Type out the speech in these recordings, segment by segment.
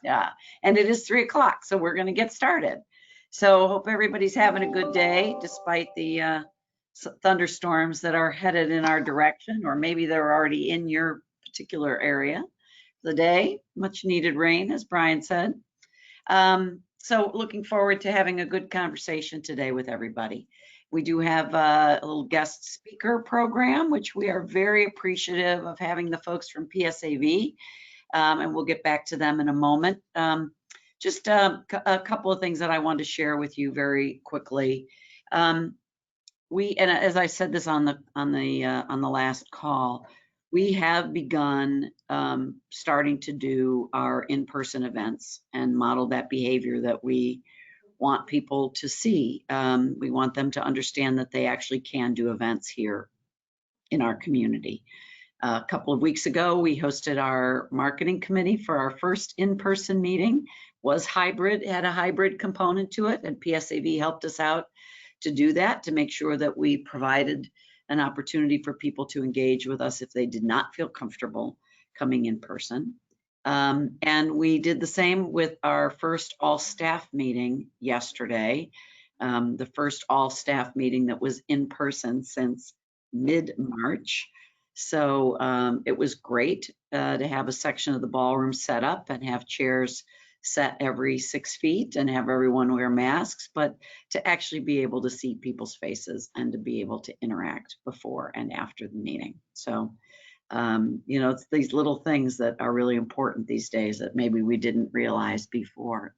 Yeah, and it is 3 o'clock, so we're going to get started. So hope everybody's having a good day despite the thunderstorms that are headed in our direction, or maybe they're already in your particular area. The day, much needed rain, as Brian said. So looking forward to having a good conversation today with everybody. We do have a little guest speaker program, which we are very appreciative of having the folks from PSAV, and we'll get back to them in a moment. Just a couple of things that I wanted to share with you very quickly. And as I said this on the last call, we have begun starting to do our in-person events and model that behavior that we want people to see. We want them to understand that they actually can do events here in our community. A couple of weeks ago, we hosted our marketing committee for our first in-person meeting. Was hybrid, it had a hybrid component to it, and PSAV helped us out to do that, to make sure that we provided an opportunity for people to engage with us if they did not feel comfortable coming in person. And we did the same with our first all-staff meeting yesterday, the first all-staff meeting that was in person since mid-March. So it was great to have a section of the ballroom set up and have chairs set every 6 feet and have everyone wear masks, but to actually be able to see people's faces and to be able to interact before and after the meeting. So, it's these little things that are really important these days that maybe we didn't realize before.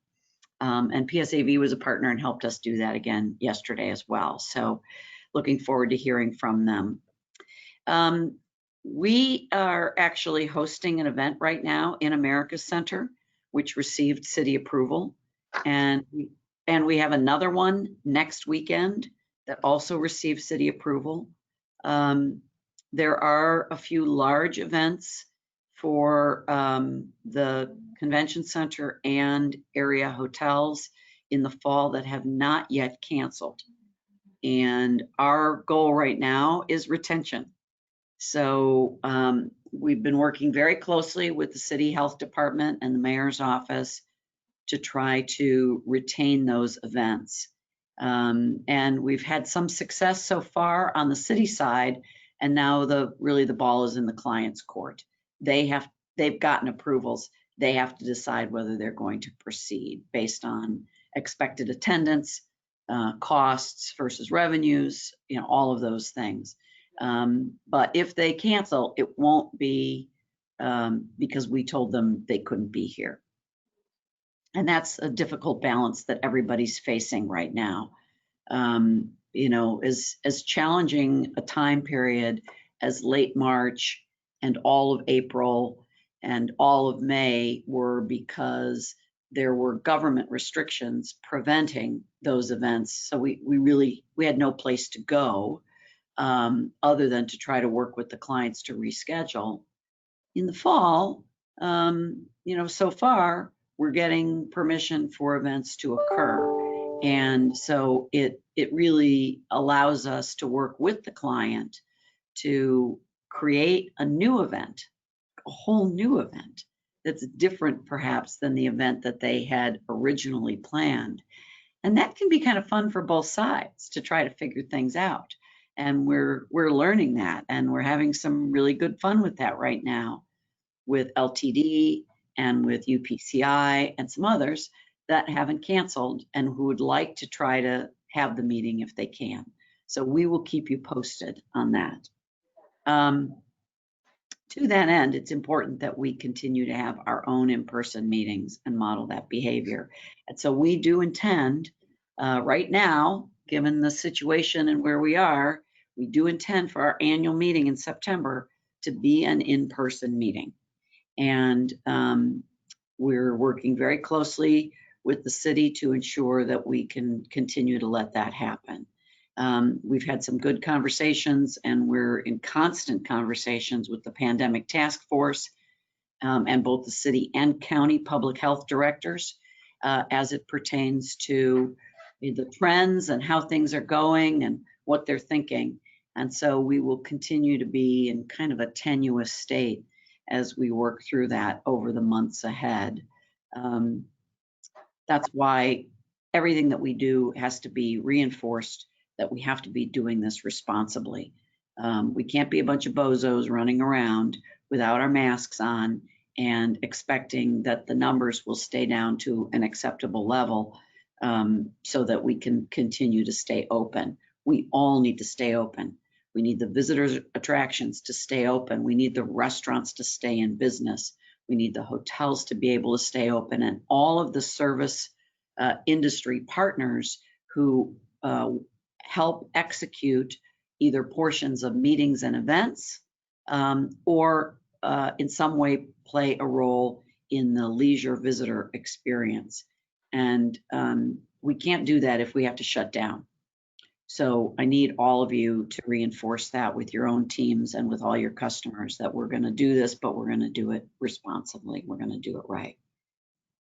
And PSAV was a partner and helped us do that again yesterday as well. So looking forward to hearing from them. We are actually hosting an event right now in America's Center, which received city approval. And we have another one next weekend that also received city approval. There are a few large events for the convention center and area hotels in the fall that have not yet canceled. And our goal right now is retention. So we've been working very closely with the city health department and the mayor's office to try to retain those events. And we've had some success so far on the city side, and now really the ball is in the client's court. They've gotten approvals. They have to decide whether they're going to proceed based on expected attendance, costs versus revenues, all of those things. But if they cancel, it won't be because we told them they couldn't be here. And that's a difficult balance that everybody's facing right now. As challenging a time period as late March and all of April and all of May were, because there were government restrictions preventing those events. So we had no place to go other than to try to work with the clients to reschedule. In the fall, so far we're getting permission for events to occur. And so it really allows us to work with the client to create a new event, a whole new event that's different perhaps than the event that they had originally planned. And that can be kind of fun for both sides to try to figure things out. And we're learning that, and we're having some really good fun with that right now with LTD and with UPCI and some others that haven't canceled and who would like to try to have the meeting if they can. So we will keep you posted on that. To that end, it's important that we continue to have our own in-person meetings and model that behavior. And so we do intend right now, given the situation and where we are, we do intend for our annual meeting in September to be an in-person meeting. And we're working very closely with the city to ensure that we can continue to let that happen. We've had some good conversations, and we're in constant conversations with the Pandemic Task Force and both the city and county public health directors as it pertains to the trends and how things are going and what they're thinking. And so we will continue to be in kind of a tenuous state as we work through that over the months ahead. That's why everything that we do has to be reinforced, that we have to be doing this responsibly. We can't be a bunch of bozos running around without our masks on and expecting that the numbers will stay down to an acceptable level, so that we can continue to stay open. We all need to stay open. We need the visitors attractions to stay open. We need the restaurants to stay in business. We need the hotels to be able to stay open, and all of the service industry partners who help execute either portions of meetings and events, or in some way play a role in the leisure visitor experience. And we can't do that if we have to shut down. So I need all of you to reinforce that with your own teams and with all your customers, that we're going to do this, but we're going to do it responsibly. We're going to do it right.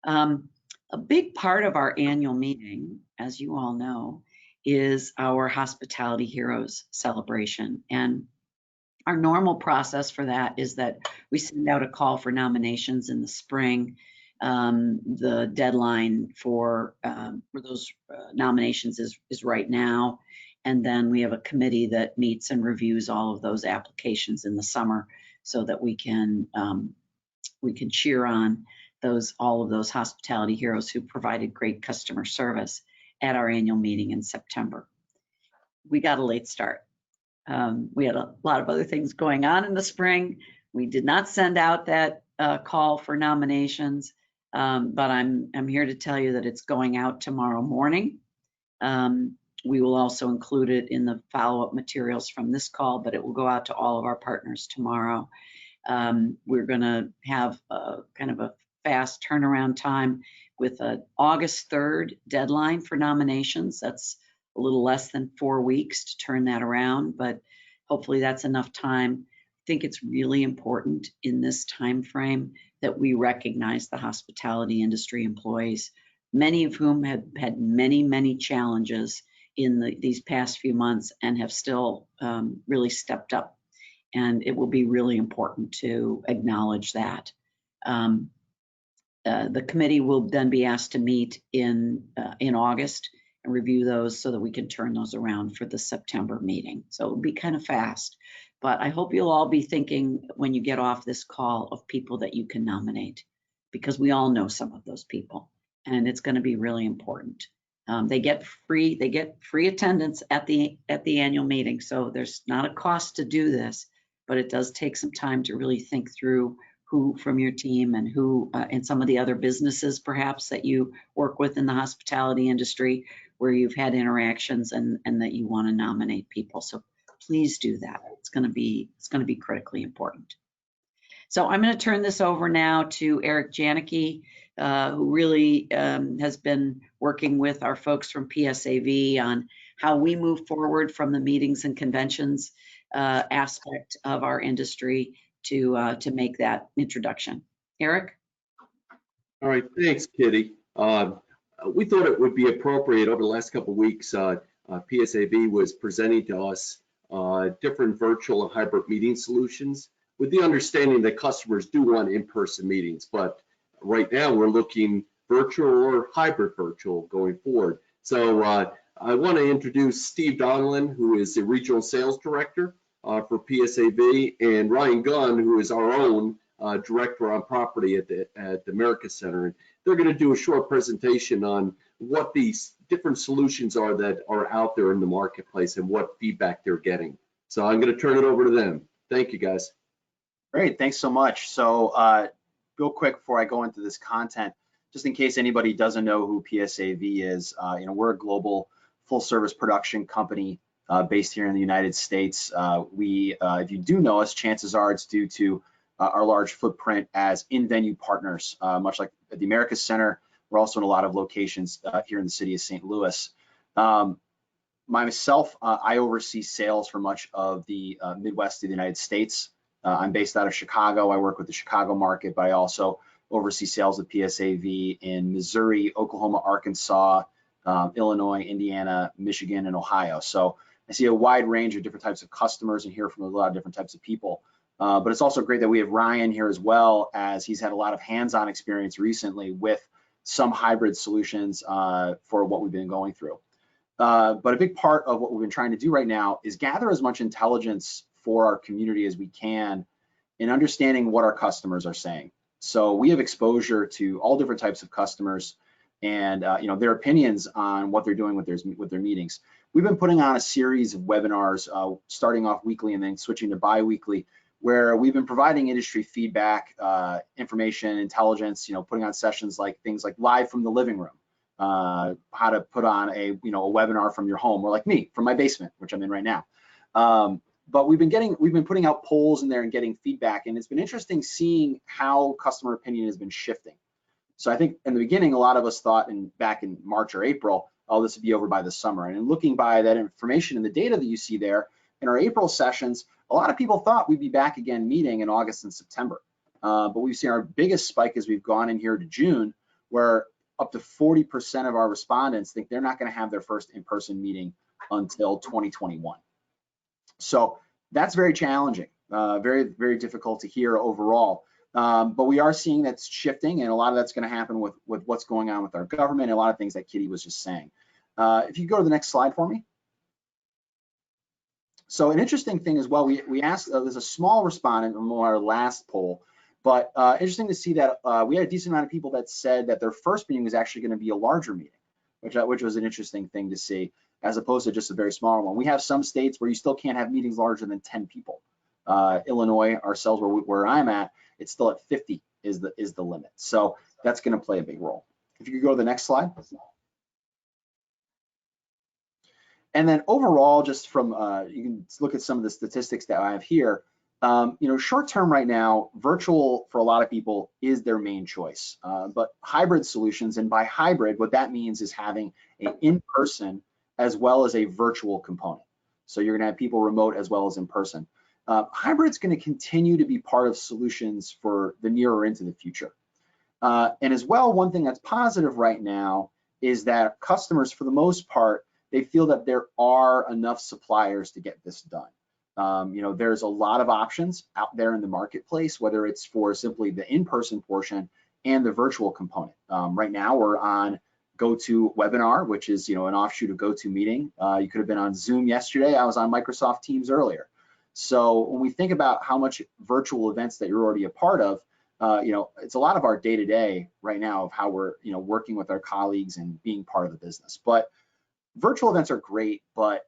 A big part of our annual meeting, as you all know, is our Hospitality Heroes celebration. And our normal process for that is that we send out a call for nominations in the spring. The deadline for those nominations is right now. And then we have a committee that meets and reviews all of those applications in the summer, so that we can cheer on all of those hospitality heroes who provided great customer service at our annual meeting in September. We got a late start. We had a lot of other things going on in the spring. We did not send out that call for nominations, but I'm here to tell you that it's going out tomorrow morning. We will also include it in the follow-up materials from this call, but it will go out to all of our partners tomorrow. We're going to have kind of a fast turnaround time with an August 3rd deadline for nominations. That's a little less than 4 weeks to turn that around, but hopefully that's enough time. I think it's really important in this time frame that we recognize the hospitality industry employees, many of whom have had many challenges in these past few months and have still really stepped up. And it will be really important to acknowledge that. The committee will then be asked to meet in August and review those so that we can turn those around for the September meeting. So it'll be kind of fast, but I hope you'll all be thinking when you get off this call of people that you can nominate, because we all know some of those people, and it's going to be really important. They get free attendance at the annual meeting, so there's not a cost to do this, but it does take some time to really think through who from your team and who and some of the other businesses perhaps that you work with in the hospitality industry where you've had interactions and that you want to nominate people. So please do that. It's going to be critically important. So I'm going to turn this over now to Eric Janicki, who really has been working with our folks from PSAV on how we move forward from the meetings and conventions aspect of our industry to make that introduction. Eric? All right, thanks, Kitty. We thought it would be appropriate over the last couple of weeks. PSAV was presenting to us different virtual and hybrid meeting solutions, with the understanding that customers do want in-person meetings, but right now we're looking virtual or hybrid virtual going forward. So I want to introduce Steve Donlan, who is the Regional Sales Director for PSAV, and Ryan Gunn, who is our own Director on Property at the America Center. And they're going to do a short presentation on what these different solutions are that are out there in the marketplace and what feedback they're getting. So I'm going to turn it over to them. Thank you, guys. Great, thanks so much. So real quick before I go into this content, just in case anybody doesn't know who PSAV is, we're a global full-service production company based here in the United States. If you do know us, chances are it's due to our large footprint as in-venue partners, much like at the America Center. We're also in a lot of locations here in the city of St. Louis. Myself, I oversee sales for much of the Midwest of the United States. I'm based out of Chicago. I work with the Chicago market, but I also oversee sales of PSAV in Missouri, Oklahoma, Arkansas, Illinois, Indiana, Michigan, and Ohio. So I see a wide range of different types of customers and hear from a lot of different types of people But it's also great that we have Ryan here as well, as he's had a lot of hands-on experience recently with some hybrid solutions for what we've been going through. But a big part of what we've been trying to do right now is gather as much intelligence for our community as we can in understanding what our customers are saying. So we have exposure to all different types of customers and their opinions on what they're doing with their meetings. We've been putting on a series of webinars, starting off weekly and then switching to bi-weekly, where we've been providing industry feedback, information, intelligence, putting on sessions like things like live from the living room, how to put on a webinar from your home, or like me from my basement, which I'm in right now. But we've been putting out polls in there and getting feedback, and it's been interesting seeing how customer opinion has been shifting. So I think in the beginning, a lot of us thought back in March or April, oh, this would be over by the summer. And in looking by that information and the data that you see there in our April sessions, a lot of people thought we'd be back again meeting in August and September. But we've seen our biggest spike as we've gone in here to June, where up to 40% of our respondents think they're not going to have their first in-person meeting until 2021. So that's very challenging, very, very difficult to hear overall. But we are seeing that's shifting, and a lot of that's going to happen with what's going on with our government and a lot of things that Kitty was just saying. If you go to the next slide for me. So an interesting thing as well, we asked, there's a small respondent from our last poll, but interesting to see that we had a decent amount of people that said that their first meeting was actually going to be a larger meeting, which was an interesting thing to see, as opposed to just a very small one. We have some states where you still can't have meetings larger than 10 people. Illinois, ourselves, where I'm at, it's still at 50 is the limit. So that's going to play a big role. If you could go to the next slide. And then overall, just from, you can look at some of the statistics that I have here. Short term right now, virtual for a lot of people is their main choice. But hybrid solutions, and by hybrid, what that means is having an in-person as well as a virtual component. So you're gonna have people remote as well as in person. Hybrid's gonna continue to be part of solutions for the near or into the future. And as well, one thing that's positive right now is that customers, for the most part, they feel that there are enough suppliers to get this done. There's a lot of options out there in the marketplace, whether it's for simply the in-person portion and the virtual component. Right now, we're on GoToWebinar, which is an offshoot of GoToMeeting. You could have been on Zoom yesterday. I was on Microsoft Teams earlier. So when we think about how much virtual events that you're already a part of, it's a lot of our day-to-day right now of how we're working with our colleagues and being part of the business. But virtual events are great, but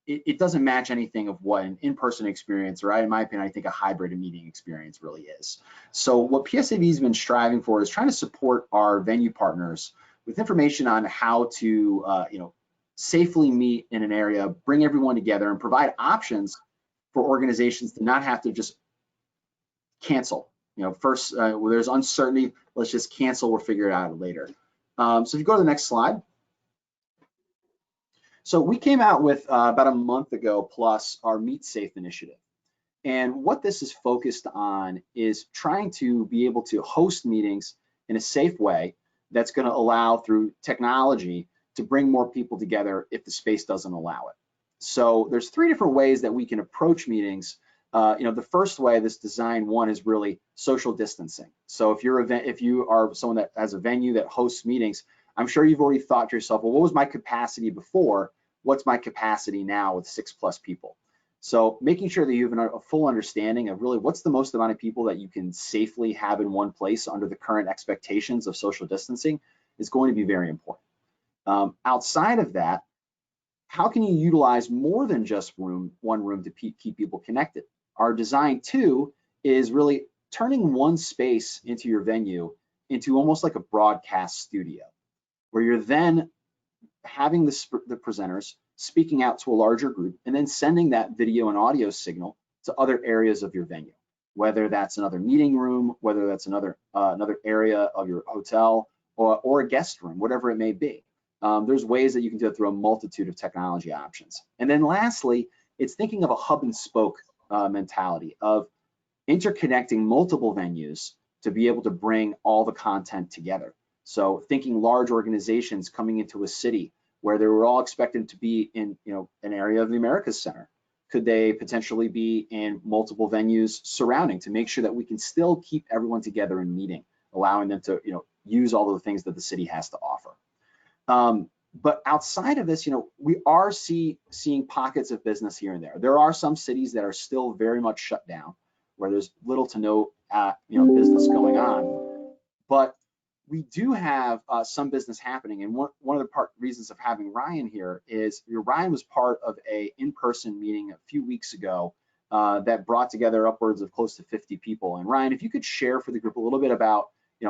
it doesn't match anything of what an in-person experience, or in my opinion, I think a hybrid meeting experience really is. So what PSAV has been striving for is trying to support our venue partners with information on how to safely meet in an area, bring everyone together, and provide options for organizations to not have to just cancel. First, where there's uncertainty, let's just cancel, we'll figure it out later. So if you go to the next slide. So we came out with about a month ago plus our Meet Safe initiative. And what this is focused on is trying to be able to host meetings in a safe way that's going to allow, through technology, to bring more people together if the space doesn't allow it. So there's 3 different ways that we can approach meetings. The first way, this design one, is really social distancing. So if you are someone that has a venue that hosts meetings, I'm sure you've already thought to yourself, well, what was my capacity before? What's my capacity now with 6+ people? So making sure that you have a full understanding of really what's the most amount of people that you can safely have in one place under the current expectations of social distancing is going to be very important. Outside of that, how can you utilize more than just one room to keep people connected? Our design 2 is really turning one space into your venue into almost like a broadcast studio, where you're then having the presenters speaking out to a larger group and then sending that video and audio signal to other areas of your venue, whether that's another meeting room, whether that's another area of your hotel, or a guest room, whatever it may be. There's ways that you can do it through a multitude of technology options. And then lastly, it's thinking of a hub and spoke mentality of interconnecting multiple venues to be able to bring all the content together. So thinking large organizations coming into a city where they were all expected to be in an area of the Americas Center Could they potentially be in multiple venues surrounding to make sure that we can still keep everyone together in meeting, allowing them to, use all of the things that the city has to offer. But outside of this, we are seeing pockets of business here and there. There are some cities that are still very much shut down, where there's little to no, business going on. But we do have some business happening, and one of the reasons of having Ryan here is Ryan was part of a in-person meeting a few weeks ago that brought together upwards of close to 50 people. And Ryan, if you could share for the group a little bit about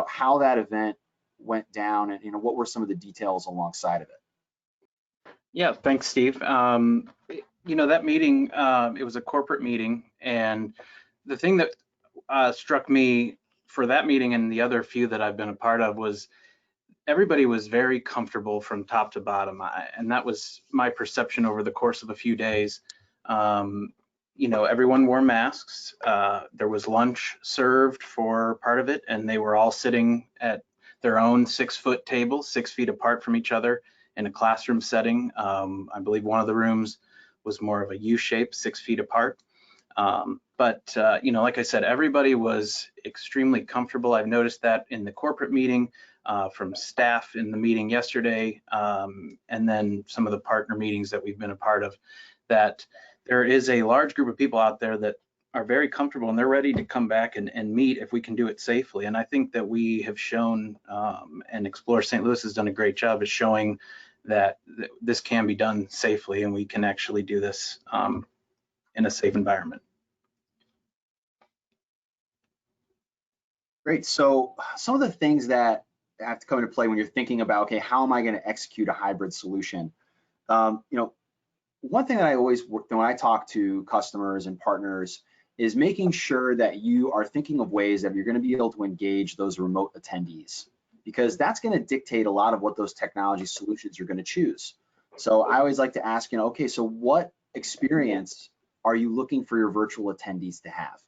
how that event went down and what were some of the details alongside of it. Yeah, thanks, Steve. That meeting, it was a corporate meeting, and the thing that struck me for that meeting and the other few that I've been a part of was everybody was very comfortable from top to bottom, and that was my perception over the course of a few days. Everyone wore masks. There was lunch served for part of it, and they were all sitting at their own 6-foot tables, 6 feet apart from each other in a classroom setting. I believe one of the rooms was more of a U shape, 6 feet apart. But like I said, everybody was extremely comfortable. I've noticed that in the corporate meeting, from staff in the meeting yesterday, and then some of the partner meetings that we've been a part of, that there is a large group of people out there that are very comfortable and they're ready to come back and meet if we can do it safely. And I think that we have shown, and Explore St. Louis has done a great job of showing that this can be done safely and we can actually do this in a safe environment. Great. So some of the things that have to come into play when you're thinking about, okay, how am I going to execute a hybrid solution? One thing that I always, when I talk to customers and partners, is making sure that you are thinking of ways that you're going to be able to engage those remote attendees, because that's going to dictate a lot of what those technology solutions you're going to choose. So I always like to ask, okay, so what experience are you looking for your virtual attendees to have?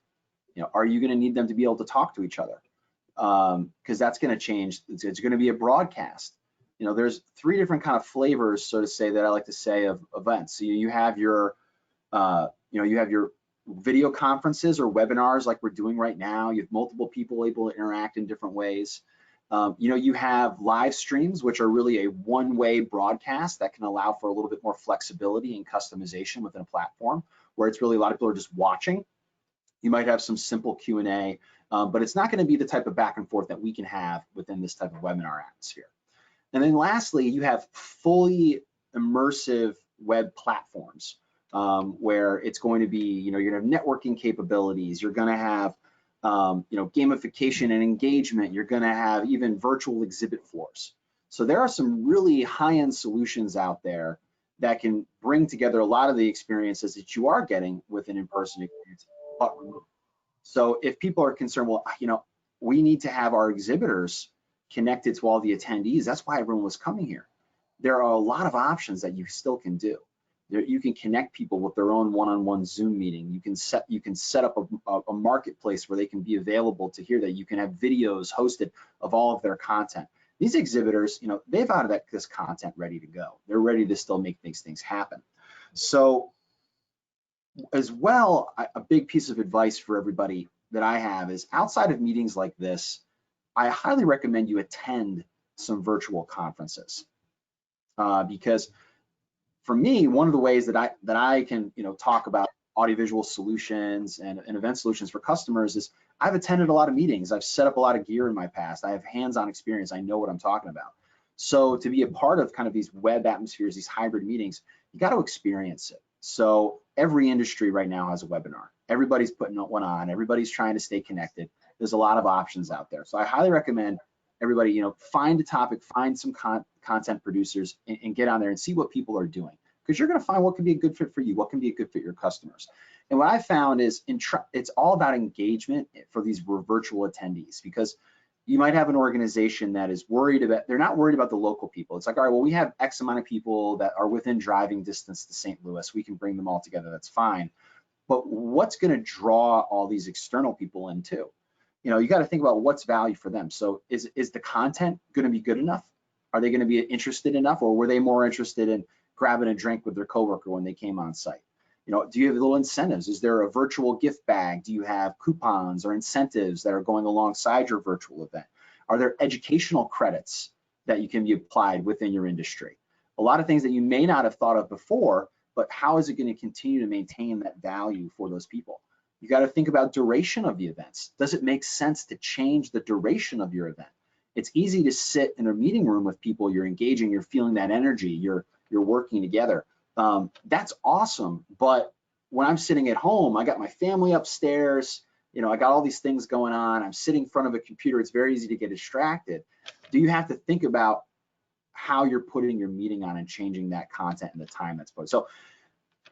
Are you going to need them to be able to talk to each other? Because that's going to change. It's going to be a broadcast. There's 3 different kind of flavors, so to say, that I like to say of events. So you have your, you have your video conferences or webinars like we're doing right now. You have multiple people able to interact in different ways. You have live streams, which are really a one-way broadcast that can allow for a little bit more flexibility and customization within a platform, where it's really a lot of people are just watching. You might have some simple Q&A, but it's not going to be the type of back and forth that we can have within this type of webinar atmosphere. And then lastly, you have fully immersive web platforms where it's going to be, you're going to have networking capabilities. You're going to have, gamification and engagement. You're going to have even virtual exhibit floors. So there are some really high-end solutions out there that can bring together a lot of the experiences that you are getting with an in-person experience, but remote. So if people are concerned, well, we need to have our exhibitors connected to all the attendees. That's why everyone was coming here. There are a lot of options that you still can do. You can connect people with their own one-on-one Zoom meeting. You can set up a marketplace where they can be available to hear that. You can have videos hosted of all of their content. These exhibitors, they've got this content ready to go. They're ready to still make these things happen. So as well, a big piece of advice for everybody that I have is, outside of meetings like this, I highly recommend you attend some virtual conferences, because for me, one of the ways that I can talk about audiovisual solutions and event solutions for customers is I've attended a lot of meetings. I've set up a lot of gear in my past. I have hands-on experience. I know what I'm talking about. So to be a part of kind of these web atmospheres, these hybrid meetings, you got to experience it. So every industry right now has a webinar. Everybody's putting one on. Everybody's trying to stay connected. There's a lot of options out there. So I highly recommend everybody, find a topic, find some content producers, and get on there and see what people are doing, because you're going to find what can be a good fit for you, what can be a good fit for your customers. And what I found is it's all about engagement for these virtual attendees, because you might have an organization that is worried about, they're not worried about the local people. It's like, all right, well, we have X amount of people that are within driving distance to St. Louis. We can bring them all together. That's fine. But what's going to draw all these external people in too? You got to think about what's value for them. So is the content going to be good enough? Are they going to be interested enough, or were they more interested in grabbing a drink with their coworker when they came on site? You know, do you have little incentives? Is there a virtual gift bag? Do you have coupons or incentives that are going alongside your virtual event? Are there educational credits that you can be applied within your industry? A lot of things that you may not have thought of before, but how is it going to continue to maintain that value for those people? You got to think about duration of the events. Does it make sense to change the duration of your event? It's easy to sit in a meeting room with people, you're engaging, you're feeling that energy, you're working together. That's awesome, but when I'm sitting at home, I got my family upstairs, you know, I got all these things going on, I'm sitting in front of a computer, it's very easy to get distracted. Do you have to think about how you're putting your meeting on and changing that content and the time that's put? So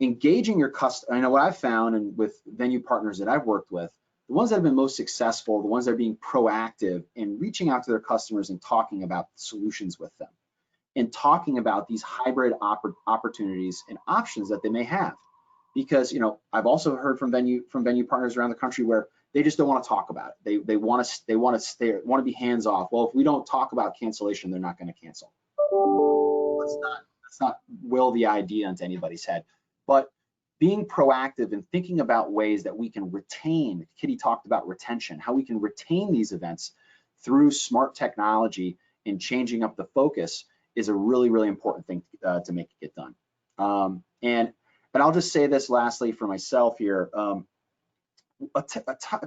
engaging your customer, I know what I've found, and with venue partners that I've worked with, the ones that have been most successful, the ones that are being proactive in reaching out to their customers and talking about solutions with them, and talking about these hybrid opportunities and options that they may have. Because, you know, I've also heard from venue partners around the country where they just don't want to talk about it. They want to be hands off. Well, if we don't talk about cancellation, they're not going to cancel. Let's not will the idea into anybody's head. But being proactive and thinking about ways that we can retain, Kitty talked about retention, how we can retain these events through smart technology and changing up the focus is a really, really important thing to make it get done. And I'll just say this lastly for myself here. A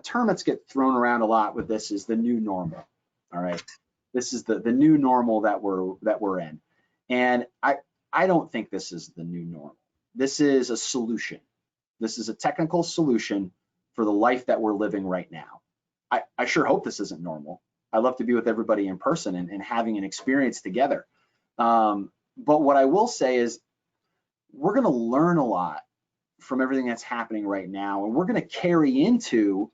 term that's get thrown around a lot with this is the new normal. All right, this is the new normal that we're in, and I don't think this is the new normal. This is a solution. This is a technical solution for the life that we're living right now. I sure hope this isn't normal. I love to be with everybody in person and having an experience together. But what I will say is we're going to learn a lot from everything that's happening right now, and we're going to carry into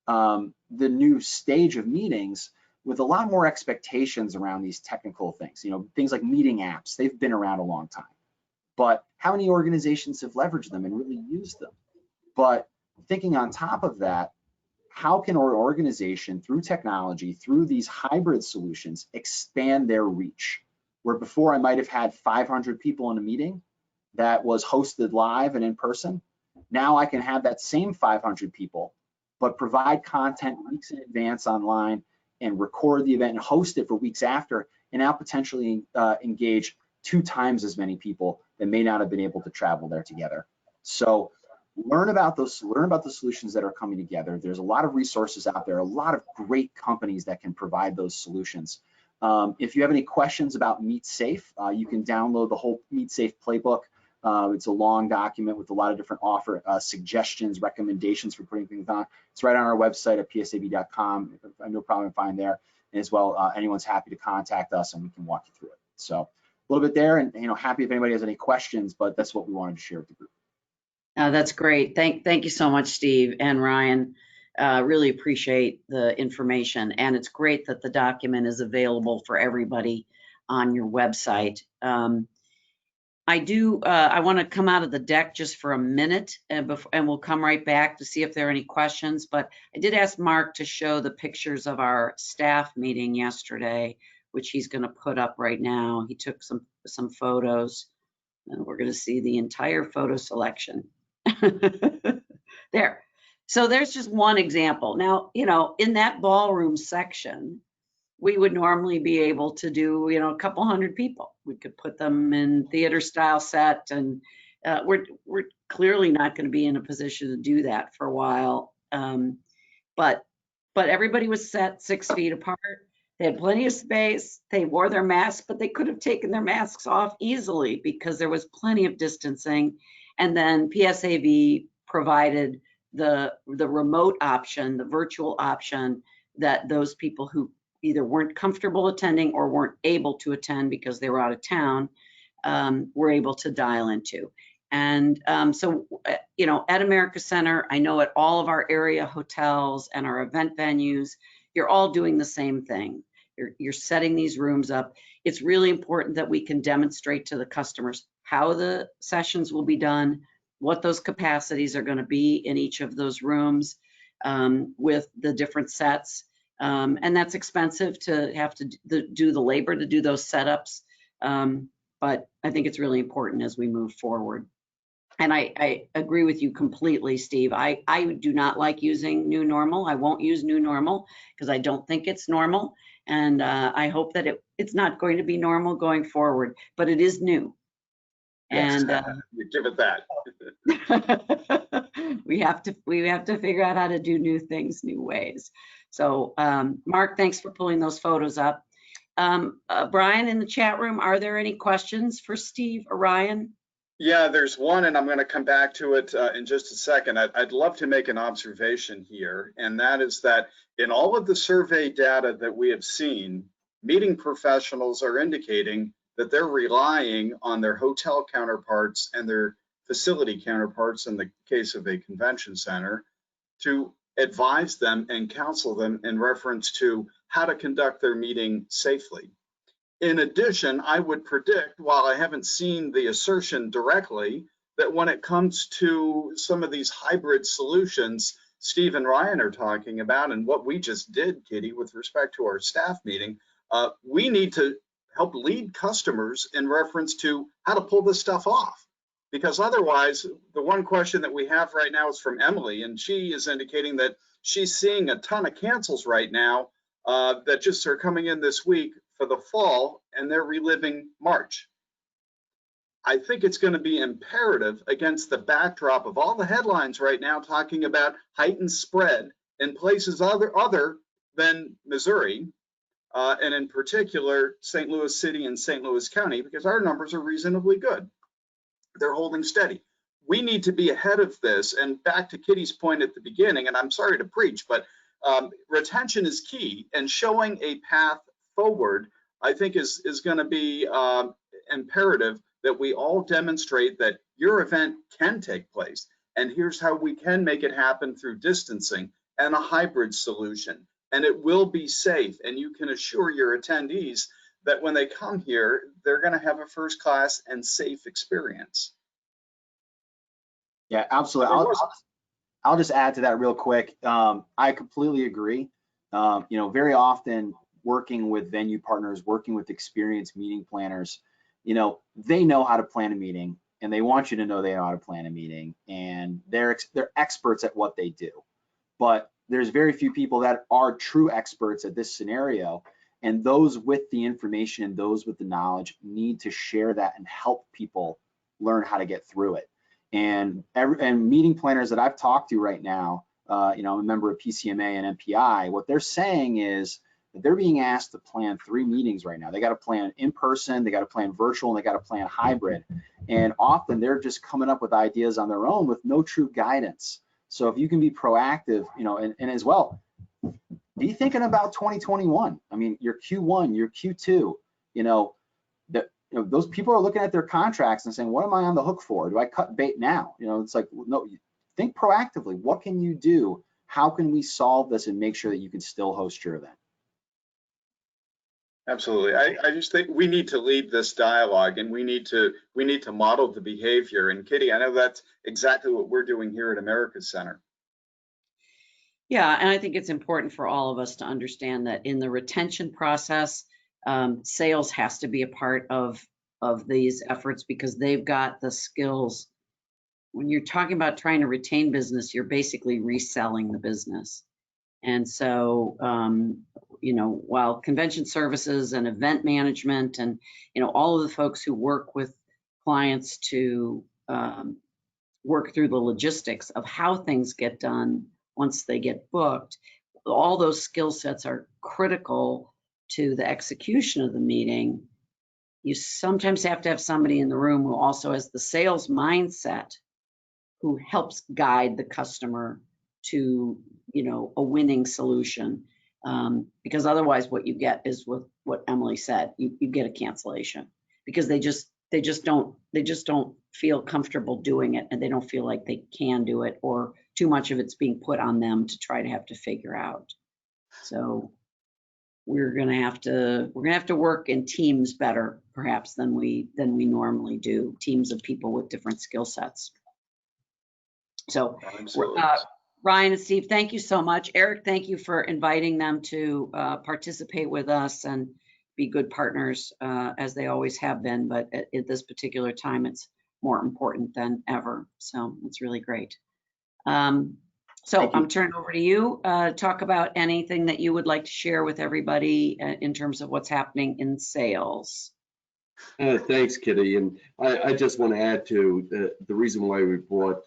the new stage of meetings with a lot more expectations around these technical things. You know, things like meeting apps, they've been around a long time, but how many organizations have leveraged them and really used them? But thinking on top of that, how can our organization, through technology, through these hybrid solutions, expand their reach? Where before I might have had 500 people in a meeting that was hosted live and in person, now I can have that same 500 people, but provide content weeks in advance online and record the event and host it for weeks after, and now potentially engage 2 times as many people that may not have been able to travel there together. So learn about the solutions that are coming together. There's a lot of resources out there, a lot of great companies that can provide those solutions. If you have any questions about MeetSafe, you can download the whole MeetSafe playbook. It's a long document with a lot of different suggestions, recommendations for putting things on. It's right on our website at psab.com. No problem to find there. And as well, anyone's happy to contact us and we can walk you through it. So a little bit there, and happy if anybody has any questions, but that's what we wanted to share with the group. That's great. Thank you so much, Steve and Ryan. Really appreciate the information, and it's great that the document is available for everybody on your website. I want to come out of the deck just for a minute, and we'll come right back to see if there are any questions. But I did ask Mark to show the pictures of our staff meeting yesterday, which he's going to put up right now. He took some photos, and we're going to see the entire photo selection. There. So there's just one example. Now, in that ballroom section, we would normally be able to do, a couple hundred people. We could put them in theater style set, and we're clearly not going to be in a position to do that for a while. But everybody was set 6 feet apart. They had plenty of space. They wore their masks, but they could have taken their masks off easily because there was plenty of distancing. And then PSAV provided the remote option, the virtual option, that those people who either weren't comfortable attending or weren't able to attend because they were out of town were able to dial into. And so, at America Center, I know at all of our area hotels and our event venues, you're all doing the same thing. You're setting these rooms up. It's really important that we can demonstrate to the customers how the sessions will be done, what those capacities are going to be in each of those rooms with the different sets. And that's expensive to have to do the labor to do those setups. But I think it's really important as we move forward. And I agree with you completely, Steve. I do not like using new normal. I won't use new normal because I don't think it's normal. And I hope that it's not going to be normal going forward, but it is new. Yes, And you give it that. we have to figure out how to do new things, new ways. So Mark, thanks for pulling those photos up. Brian, in the chat room, are there any questions for Steve or Ryan? Yeah, there's one, and I'm going to come back to it in just a second. I'd love to make an observation here, and that is that in all of the survey data that we have seen, meeting professionals are indicating that they're relying on their hotel counterparts and their facility counterparts, in the case of a convention center, to advise them and counsel them in reference to how to conduct their meeting safely. In addition, I would predict, while I haven't seen the assertion directly, that when it comes to some of these hybrid solutions Steve and Ryan are talking about, and what we just did, Kitty, with respect to our staff meeting, we need to help lead customers in reference to how to pull this stuff off. Because otherwise, the one question that we have right now is from Emily, and she is indicating that she's seeing a ton of cancels right now that just are coming in this week for the fall, and they're reliving March. I think it's going to be imperative against the backdrop of all the headlines right now talking about heightened spread in places other than Missouri, and in particular St. Louis City and St. Louis County, because our numbers are reasonably good. They're holding steady. We need to be ahead of this. And back to Kitty's point at the beginning, and I'm sorry to preach, but retention is key, and showing a path forward, I think is going to be imperative that we all demonstrate that your event can take place. And here's how we can make it happen through distancing and a hybrid solution. And it will be safe. And you can assure your attendees that when they come here, they're going to have a first class and safe experience. Yeah, absolutely. I'll just add to that real quick. I completely agree. Very often working with venue partners, working with experienced meeting planners, they know how to plan a meeting, and they want you to know they know how to plan a meeting, and they're experts at what they do. But there's very few people that are true experts at this scenario, and those with the information and those with the knowledge need to share that and help people learn how to get through it. And meeting planners that I've talked to right now, I'm a member of PCMA and MPI, what they're saying is that they're being asked to plan 3 meetings right now. They got to plan in person, they got to plan virtual, and they got to plan hybrid. And often they're just coming up with ideas on their own with no true guidance. So if you can be proactive, and as well, be thinking about 2021. I mean, your Q1, your Q2, those people are looking at their contracts and saying, what am I on the hook for? Do I cut bait now? It's like, no, think proactively. What can you do? How can we solve this and make sure that you can still host your event? Absolutely. I just think we need to lead this dialogue, and we need to model the behavior. And Kitty, I know that's exactly what we're doing here at America's Center. Yeah, and I think it's important for all of us to understand that in the retention process, sales has to be a part of these efforts because they've got the skills. When you're talking about trying to retain business, you're basically reselling the business. And so, while convention services and event management and, all of the folks who work with clients to work through the logistics of how things get done once they get booked, all those skill sets are critical to the execution of the meeting. You sometimes have to have somebody in the room who also has the sales mindset, who helps guide the customer to, a winning solution. Because otherwise what you get is what Emily said, you get a cancellation because they just don't feel comfortable doing it, and they don't feel like they can do it, or too much of it's being put on them to try to have to figure out. So we're gonna have to work in teams better perhaps than we normally do, teams of people with different skill sets. So Ryan and Steve, thank you so much. Eric, thank you for inviting them to participate with us and be good partners as they always have been. But at this particular time, it's more important than ever. So it's really great. So Thank you. I'm turning over to you. Talk about anything that you would like to share with everybody in terms of what's happening in sales. Thanks, Kitty. And I just want to add to the reason why we brought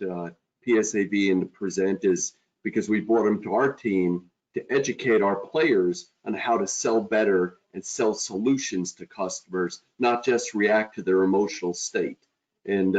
PSAV in to present is because we brought them to our team to educate our players on how to sell better and sell solutions to customers, not just react to their emotional state. And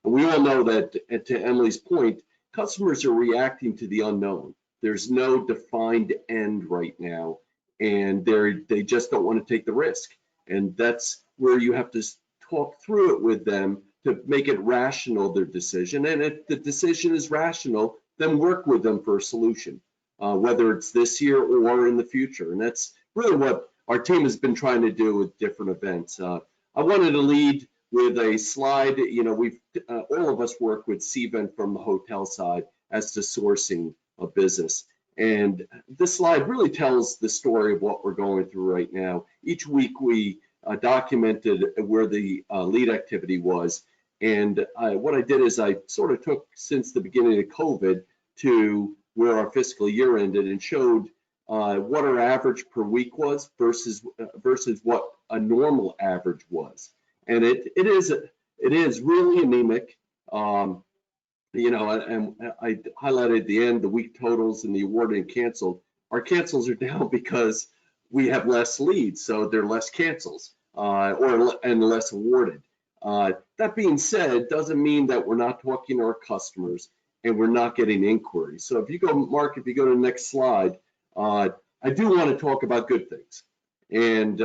we all know that, to Emily's point, customers are reacting to the unknown. There's no defined end right now, and they just don't want to take the risk. And that's where you have to talk through it with them to make it rational, their decision. And if the decision is rational, then work with them for a solution, whether it's this year or in the future. And that's really what our team has been trying to do with different events. I wanted to lead with a slide. You know, we've all of us work with Cvent from the hotel side as to sourcing a business. And this slide really tells the story of what we're going through right now. Each week we documented where the lead activity was. And what I did is I sort of took since the beginning of COVID to where our fiscal year ended and showed what our average per week was versus what a normal average was. And it is really anemic. You know, and I highlighted at the end the week totals and the awarded and canceled. Our cancels are down because we have less leads, so there are less cancels and less awarded. That being said, doesn't mean that we're not talking to our customers and we're not getting inquiries. So if you go, Mark, if you go to the next slide, I do want to talk about good things. And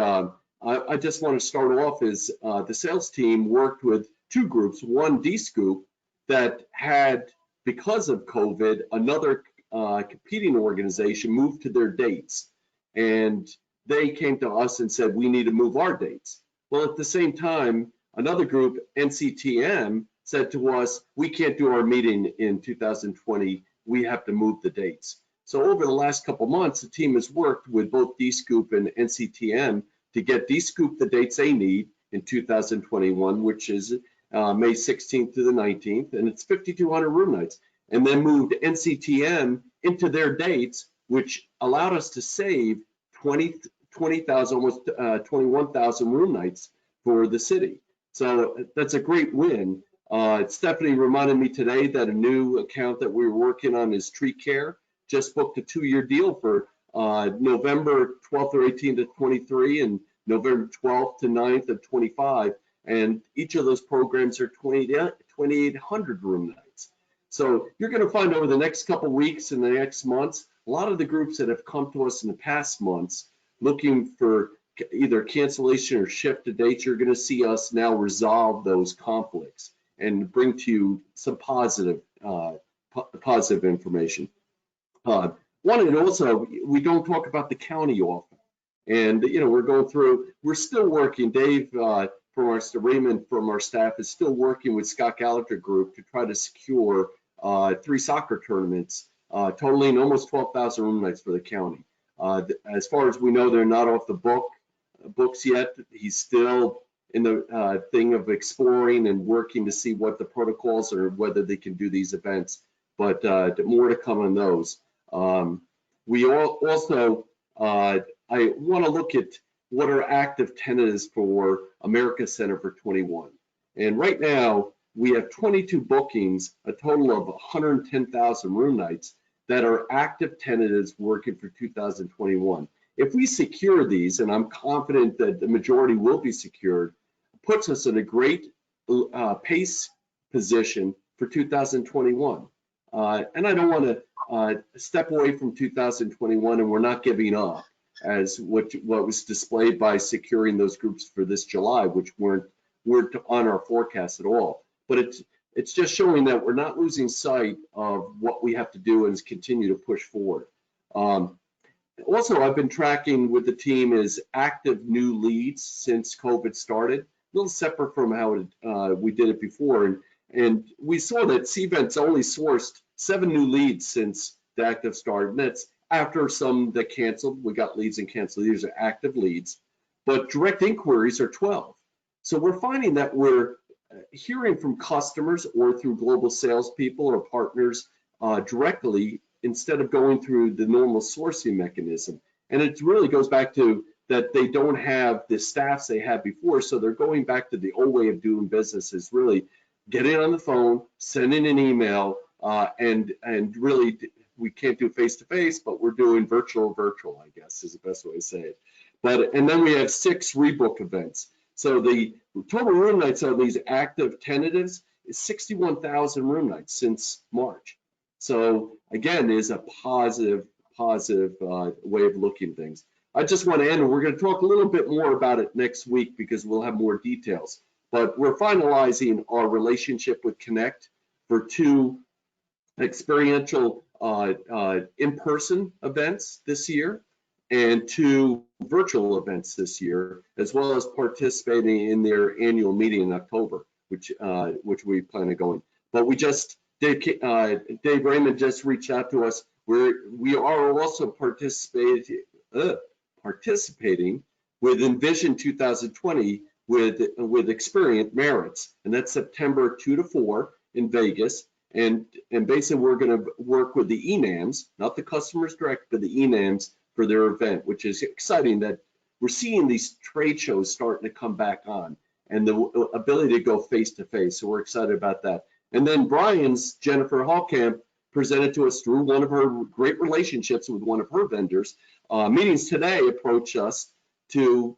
I just want to start off as the sales team worked with two groups, one D-Scoop that had, because of COVID, another competing organization moved to their dates. And they came to us and said, we need to move our dates. Well, at the same time, another group, NCTM, said to us, we can't do our meeting in 2020. We have to move the dates. So over the last couple months, the team has worked with both D-Scoop and NCTM to get D-Scoop the dates they need in 2021, which is May 16th to the 19th, and it's 5,200 room nights, and then moved NCTM into their dates, which allowed us to save 20,000, almost 21,000 room nights for the city. So that's a great win. Stephanie reminded me today that a new account that we were working on is Tree Care, just booked a 2-year deal for November 12th or 18th of 23 and November 12th to 9th of 25. And each of those programs are 2,800 room nights. So you're going to find over the next couple of weeks and the next months, a lot of the groups that have come to us in the past months looking for either cancellation or shift to dates, you're going to see us now resolve those conflicts and bring to you some positive information. Wanted also, we don't talk about the county often. And, you know, we're still working. Dave Raymond from our staff is still working with Scott Gallagher Group to try to secure 3 soccer tournaments, totaling almost 12,000 room nights for the county. As far as we know, they're not off the books yet. He's still in the thing of exploring and working to see what the protocols are, whether they can do these events, but more to come on those. We also, I want to look at what our active tenant is for America Center for 21. And right now, we have 22 bookings, a total of 110,000 room nights that are active tenants working for 2021. If we secure these, and I'm confident that the majority will be secured, puts us in a great pace position for 2021. And I don't want to step away from 2021, and we're not giving up as what was displayed by securing those groups for this July, which weren't on our forecast at all. But it's just showing that we're not losing sight of what we have to do and continue to push forward. Also, I've been tracking with the team is active new leads since COVID started, a little separate from how we did it before. And we saw that Cvent's only sourced 7 new leads since the active started. And that's after some that canceled. We got leads and canceled. These are active leads, but direct inquiries are 12. So we're finding that we're hearing from customers or through global salespeople or partners directly instead of going through the normal sourcing mechanism. And it really goes back to that they don't have the staffs they had before, so they're going back to the old way of doing business, is really getting on the phone, sending an email, and really we can't do face-to-face, but we're doing virtual, I guess is the best way to say it. And then we have 6 rebook events. So the total room nights on these active tentatives is 61,000 room nights since March. So again, is a positive way of looking at things. I just want to end, and we're going to talk a little bit more about it next week because we'll have more details. But we're finalizing our relationship with Connect for 2 experiential in-person events this year and 2 virtual events this year, as well as participating in their annual meeting in October, which we plan on going. But Dave Raymond just reached out to us. We are also participating with Envision 2020 with Experience Merits, and that's September 2 to 4 in Vegas. And basically we're going to work with the ENAMs, not the customers direct, but the ENAMs for their event, which is exciting that we're seeing these trade shows starting to come back on and the ability to go face to face. So we're excited about that. And then Brian's Jennifer Hallkamp presented to us through one of her great relationships with one of her vendors. Meetings Today approached us to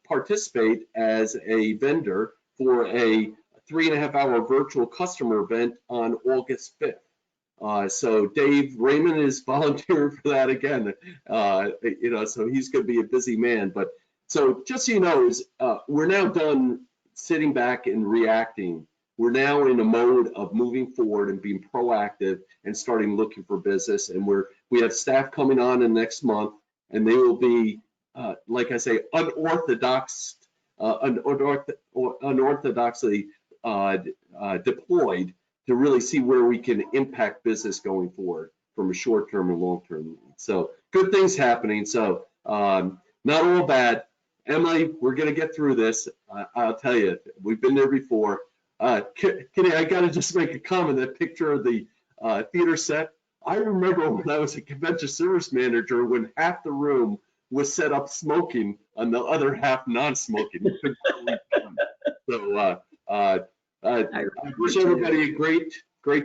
participate as a vendor for a 3.5-hour virtual customer event on August 5th. So Dave Raymond is volunteering for that again. So he's going to be a busy man. But so just so you know, we're now done sitting back and reacting. We're now in a mode of moving forward and being proactive and starting looking for business. And we have staff coming on in the next month, and they will be, like I say, unorthodoxly deployed to really see where we can impact business going forward from a short-term and long-term. So good things happening. So not all bad. Emily, we're going to get through this. I'll tell you, we've been there before. Kenny, I got to just make a comment. That picture of the theater set, I remember when I was a convention service manager when half the room was set up smoking and the other half non-smoking. So I wish everybody a great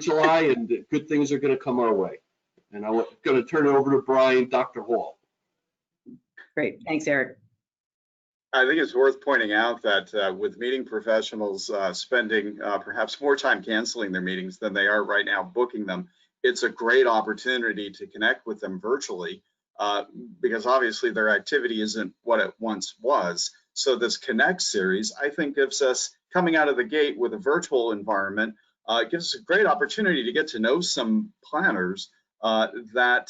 July, and good things are going to come our way. And I'm going to turn it over to Brian, Dr. Hall. Great, thanks, Eric. I think it's worth pointing out that with meeting professionals spending perhaps more time canceling their meetings than they are right now booking them, it's a great opportunity to connect with them virtually because obviously their activity isn't what it once was. So this Connect series, I think, gives us, coming out of the gate with a virtual environment, gives us a great opportunity to get to know some planners that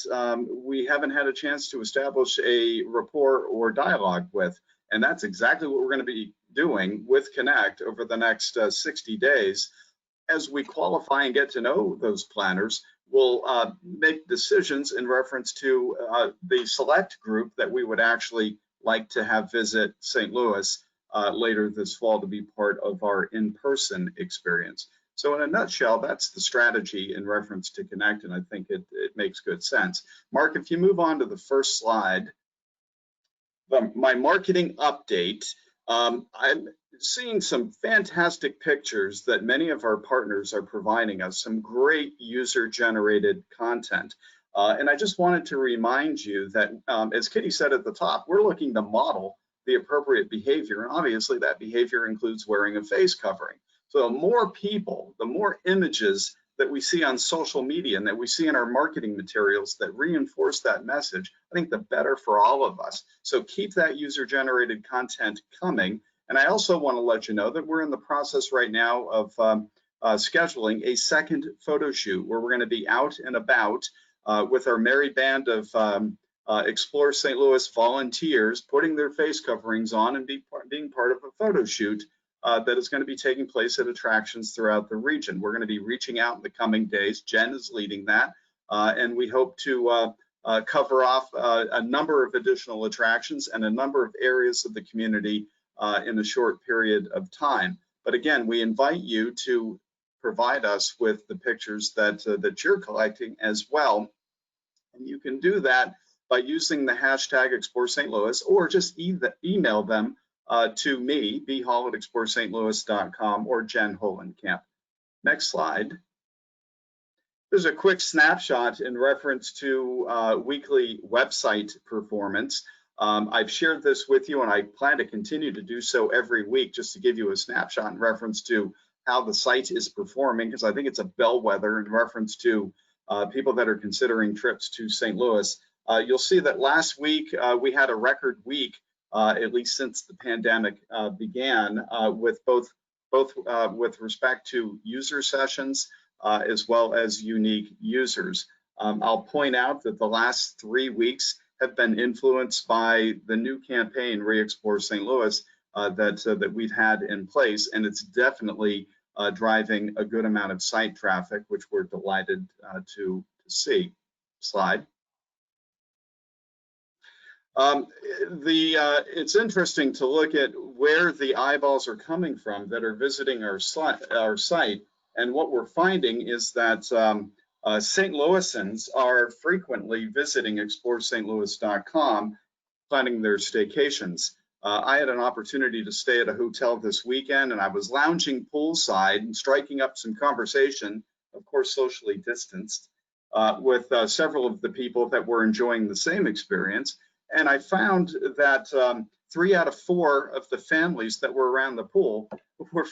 we haven't had a chance to establish a rapport or dialogue with. And that's exactly what we're going to be doing with Connect over the next 60 days. As we qualify and get to know those planners, we'll make decisions in reference to the select group that we would actually like to have visit St. Louis later this fall to be part of our in-person experience. So in a nutshell, that's the strategy in reference to Connect, and I think it makes good sense. Mark, if you move on to the first slide, my marketing update, I'm seeing some fantastic pictures that many of our partners are providing us, some great user-generated content. And I just wanted to remind you that, as Kitty said at the top, we're looking to model the appropriate behavior. And obviously that behavior includes wearing a face covering. So the more people, the more images that we see on social media and that we see in our marketing materials that reinforce that message, I think the better for all of us. So keep that user-generated content coming. And I also want to let you know that we're in the process right now of scheduling a second photo shoot where we're going to be out and about with our merry band of Explore St. Louis volunteers, putting their face coverings on and being part of a photo shoot that is going to be taking place at attractions throughout the region. We're going to be reaching out in the coming days. Jen is leading that, and we hope to cover off a number of additional attractions and a number of areas of the community in a short period of time. But again, we invite you to provide us with the pictures that you're collecting as well. And you can do that by using the hashtag Explore St. Louis, or just email them to me, bhall@explorestlouis.com, or Jen Holenkamp. Next slide. There's a quick snapshot in reference to weekly website performance. I've shared this with you, and I plan to continue to do so every week, just to give you a snapshot in reference to how the site is performing, because I think it's a bellwether in reference to people that are considering trips to St. Louis. You'll see that last week we had a record week, at least since the pandemic began, with both with respect to user sessions as well as unique users. I'll point out that the last 3 weeks have been influenced by the new campaign, Re-Explore St. Louis, that we've had in place, and it's definitely driving a good amount of site traffic, which we're delighted to see. Slide. It's interesting to look at where the eyeballs are coming from that are visiting our site, and what we're finding is that St. Louisans are frequently visiting ExploreStLouis.com, planning their staycations. I had an opportunity to stay at a hotel this weekend, and I was lounging poolside and striking up some conversation, of course socially distanced, with several of the people that were enjoying the same experience. And I found that 3 out of 4 of the families that were around the pool were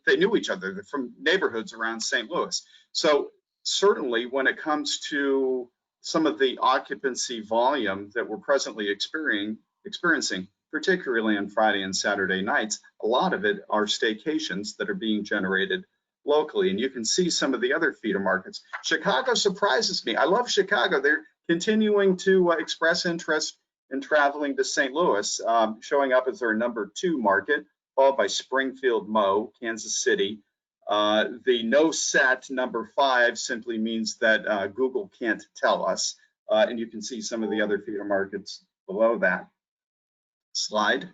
they knew each other, they're from neighborhoods around St. Louis. So certainly when it comes to some of the occupancy volume that we're presently experiencing, particularly on Friday and Saturday nights, a lot of it are staycations that are being generated locally. And you can see some of the other feeder markets. Chicago surprises me. I love Chicago. They're continuing to express interest in traveling to St. Louis, showing up as our number 2 market, followed by Springfield, Mo, Kansas City. The no set number 5 simply means that Google can't tell us. And you can see some of the other feeder markets below that. Slide.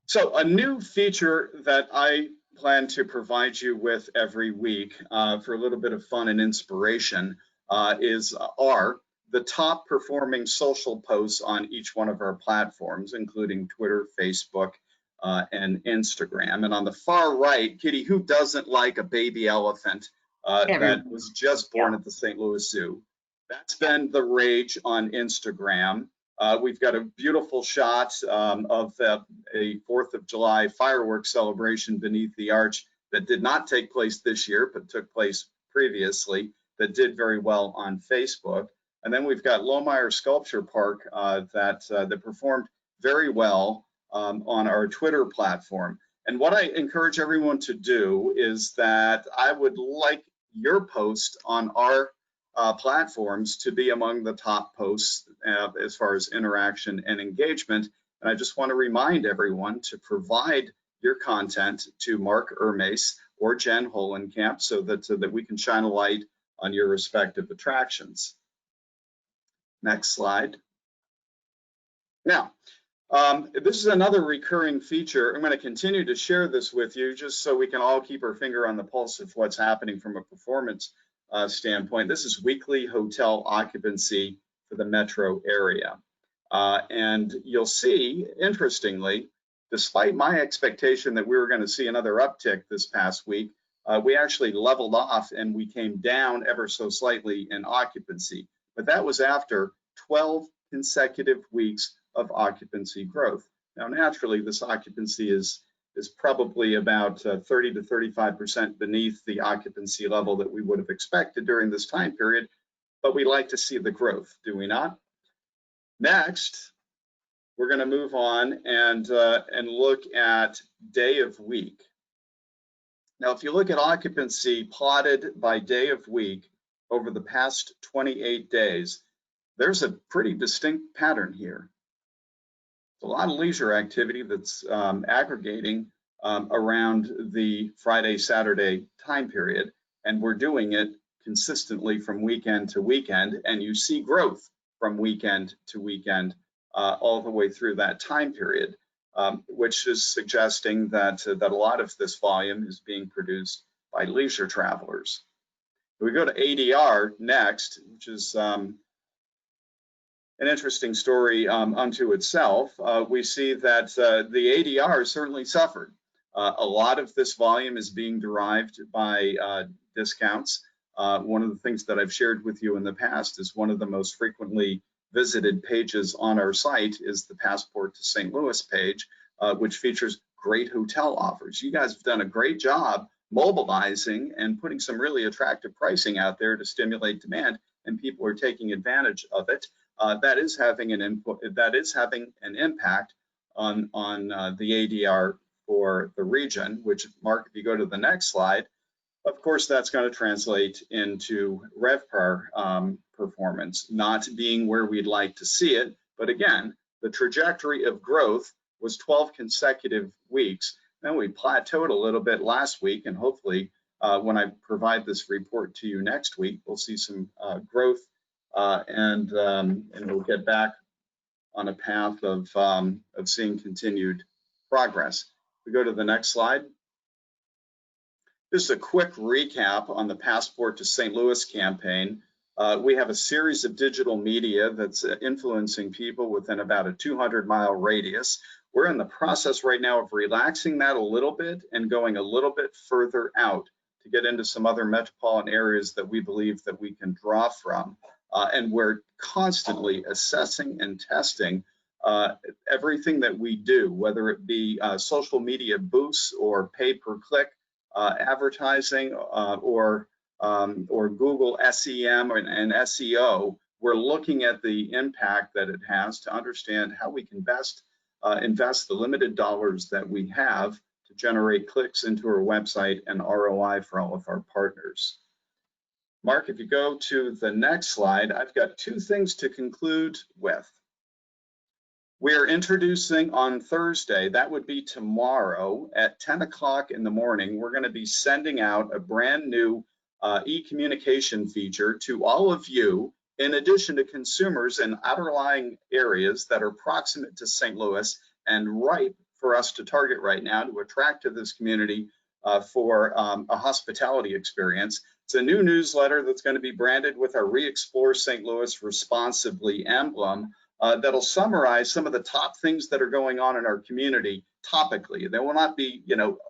So a new feature that I plan to provide you with every week for a little bit of fun and inspiration are the top performing social posts on each one of our platforms, including Twitter, Facebook, and Instagram. And on the far right, Kitty, who doesn't like a baby elephant that was just born at the St. Louis Zoo? That's been the rage on Instagram. We've got a beautiful shot of a 4th of July fireworks celebration beneath the arch that did not take place this year, but took place previously, that did very well on Facebook. And then we've got Lohmeyer Sculpture Park that performed very well on our Twitter platform. And what I encourage everyone to do is that I would like your post on our platforms to be among the top posts as far as interaction and engagement. And I just want to remind everyone to provide your content to Mark Ermes or Jen Holenkamp so that we can shine a light on your respective attractions. Next slide. Now, this is another recurring feature. I'm going to continue to share this with you just so we can all keep our finger on the pulse of what's happening from a performance standpoint. This is weekly hotel occupancy for the metro area. And you'll see, interestingly, despite my expectation that we were going to see another uptick this past week, we actually leveled off and we came down ever so slightly in occupancy. But that was after 12 consecutive weeks of occupancy growth. Now, naturally, this occupancy is probably about 30 to 35% beneath the occupancy level that we would have expected during this time period, but we like to see the growth, do we not? Next, we're going to move on and look at day of week. Now, if you look at occupancy plotted by day of week over the past 28 days, there's a pretty distinct pattern here. A lot of leisure activity that's aggregating around the Friday, Saturday time period, and we're doing it consistently from weekend to weekend, and you see growth from weekend to weekend all the way through that time period. which is suggesting that that a lot of this volume is being produced by leisure travelers. We go to ADR next, which is an interesting story unto itself. We see that the ADR certainly suffered. A lot of this volume is being derived by discounts. One of the things that I've shared with you in the past is one of the most frequently visited pages on our site is the Passport to St. Louis page, which features great hotel offers. You guys have done a great job mobilizing and putting some really attractive pricing out there to stimulate demand, and people are taking advantage of it. That is having an impact on the ADR for the region, which, Mark, if you go to the next slide, of course, that's going to translate into RevPAR performance, not being where we'd like to see it. But again, the trajectory of growth was 12 consecutive weeks. Then we plateaued a little bit last week, and hopefully when I provide this report to you next week, we'll see some growth and we'll get back on a path of seeing continued progress. We go to the next slide. Just a quick recap on the Passport to St. Louis campaign. We have a series of digital media that's influencing people within about a 200-mile radius. We're in the process right now of relaxing that a little bit and going a little bit further out to get into some other metropolitan areas that we believe that we can draw from. And we're constantly assessing and testing everything that we do, whether it be social media boosts or pay-per-click advertising or Google SEM and SEO. We're looking at the impact that it has to understand how we can best invest the limited dollars that we have to generate clicks into our website and ROI for all of our partners. Mark, if you go to the next slide, I've got two things to conclude with. We're introducing on Thursday, that would be tomorrow at 10 o'clock in the morning, we're going to be sending out a brand new e-communication feature to all of you, in addition to consumers in outlying areas that are proximate to St. Louis and ripe for us to target right now to attract to this community for a hospitality experience. It's a new newsletter that's going to be branded with our Re-Explore St. Louis Responsibly emblem that'll summarize some of the top things that are going on in our community topically. There will not be,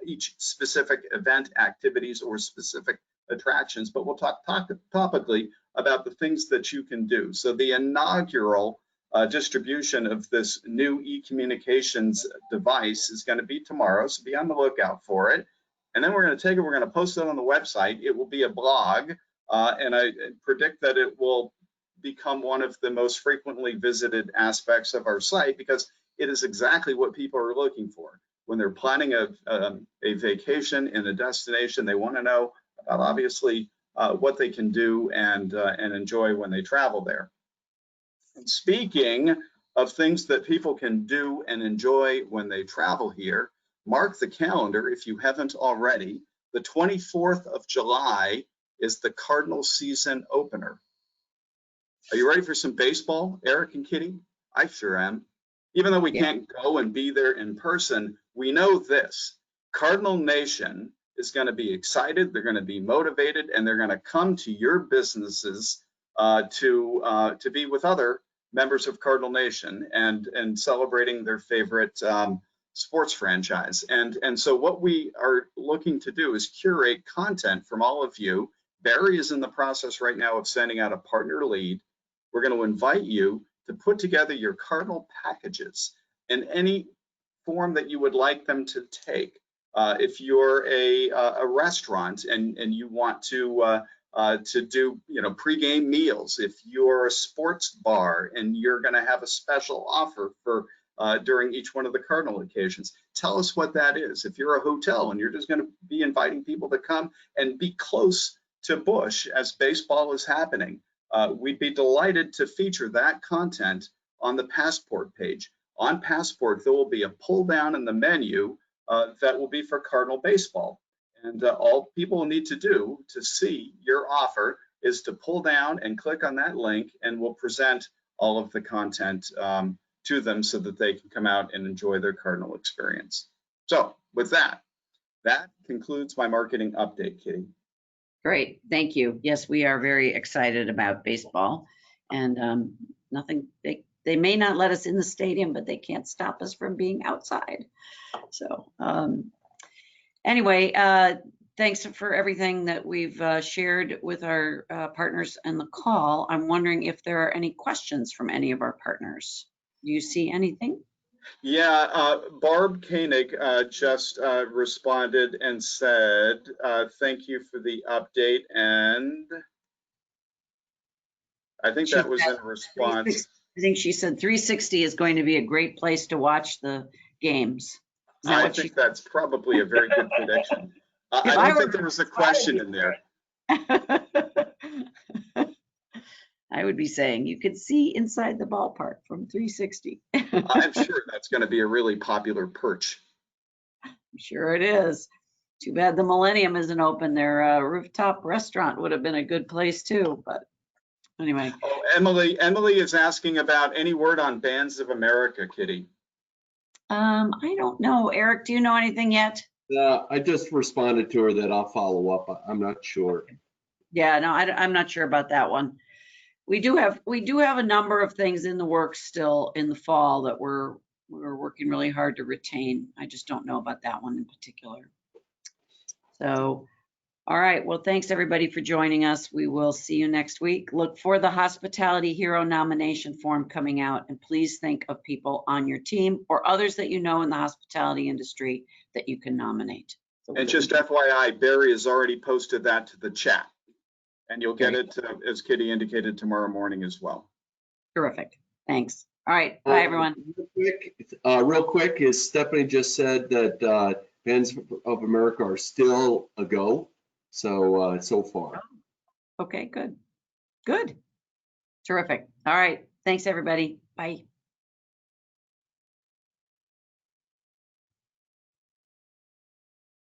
each specific event activities or specific attractions, but we'll talk topically about the things that you can do. So the inaugural distribution of this new e-communications device is going to be tomorrow, so be on the lookout for it. And then we're going to take it, we're going to post it on the website. It will be a blog, and I predict that it will become one of the most frequently visited aspects of our site because it is exactly what people are looking for. When they're planning a vacation in a destination, they want to know about obviously what they can do and enjoy when they travel there. And speaking of things that people can do and enjoy when they travel here, mark the calendar if you haven't already. The 24th of July is the Cardinal season opener. Are you ready for some baseball, Eric and Kitty? I sure am. Even though we can't go and be there in person, we know this. Cardinal Nation is going to be excited, they're going to be motivated, and they're going to come to your businesses to be with other members of Cardinal Nation and celebrating their favorite sports franchise. And so what we are looking to do is curate content from all of you. Barry is in the process right now of sending out a partner lead. We're going to invite you to put together your Cardinal packages in any form that you would like them to take. If you're a restaurant and you want to do pre-game meals, if you're a sports bar and you're going to have a special offer for during each one of the Cardinal occasions, tell us what that is. If you're a hotel and you're just going to be inviting people to come and be close to Busch as baseball is happening, we'd be delighted to feature that content on the Passport page. On Passport, there will be a pull down in the menu that will be for Cardinal baseball. And all people need to do to see your offer is to pull down and click on that link, and we'll present all of the content to them so that they can come out and enjoy their Cardinal experience. So with that concludes my marketing update, Kitty. Great, thank you. Yes, we are very excited about baseball, and they may not let us in the stadium, but they can't stop us from being outside. So anyway, thanks for everything that we've shared with our partners in the call. I'm wondering if there are any questions from any of our partners. Do you see anything? Yeah, Barb Koenig just responded and said, thank you for the update. And I think that was in response. I think she said 360 is going to be a great place to watch the games. Is that I what think that's probably a very good prediction. I don't think there was a question in there. I would be saying you could see inside the ballpark from 360. I'm sure that's going to be a really popular perch. Sure it is. Too bad the Millennium isn't open. Their rooftop restaurant would have been a good place too, but anyway. Oh, Emily is asking about any word on Bands of America, Kitty. I don't know. Eric, do you know anything yet? I just responded to her that I'll follow up. I'm not sure. Yeah, no, I'm not sure about that one. We do have a number of things in the works still in the fall that we're working really hard to retain. I just don't know about that one in particular. So, all right. Well, thanks everybody for joining us. We will see you next week. Look for the Hospitality Hero nomination form coming out, and please think of people on your team or others that you know in the hospitality industry that you can nominate. So And just FYI, Barry has already posted that to the chat. And you'll get it, as Kitty indicated, tomorrow morning as well. Terrific. Thanks. All right. Bye, everyone. Real quick, is Stephanie just said that Bands of America are still a go. So far. Okay, good. Good. Terrific. All right. Thanks, everybody. Bye.